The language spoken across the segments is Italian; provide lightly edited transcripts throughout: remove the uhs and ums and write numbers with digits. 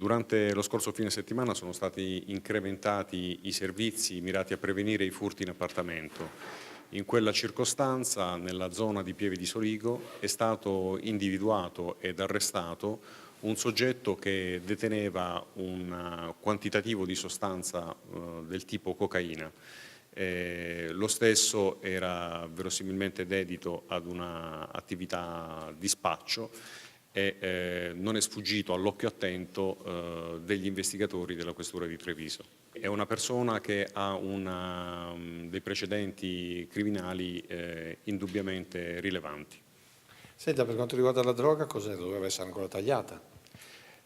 Durante lo scorso fine settimana sono stati incrementati i servizi mirati a prevenire i furti in appartamento. In quella circostanza, nella zona di Pieve di Soligo, è stato individuato ed arrestato un soggetto che deteneva un quantitativo di sostanza del tipo cocaina. Lo stesso era verosimilmente dedito ad un'attività di spaccio e non è sfuggito all'occhio attento degli investigatori della Questura di Treviso. È una persona che ha dei precedenti criminali indubbiamente rilevanti. Senta, per quanto riguarda la droga, cos'è? Doveva essere ancora tagliata?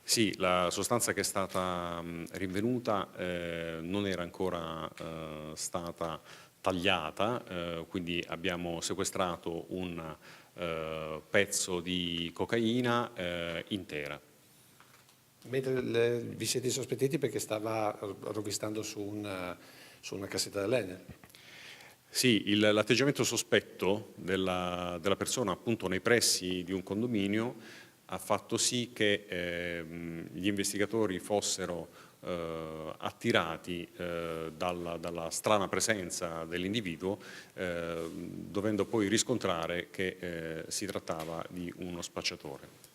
Sì, la sostanza che è stata rinvenuta non era ancora stata tagliata, quindi abbiamo sequestrato un pezzo di cocaina intera. Mentre vi siete sospettiti perché stava rovistando su una cassetta da legno. Sì, l'atteggiamento sospetto della persona appunto nei pressi di un condominio ha fatto sì che gli investigatori fossero attirati dalla strana presenza dell'individuo, dovendo poi riscontrare che si trattava di uno spacciatore.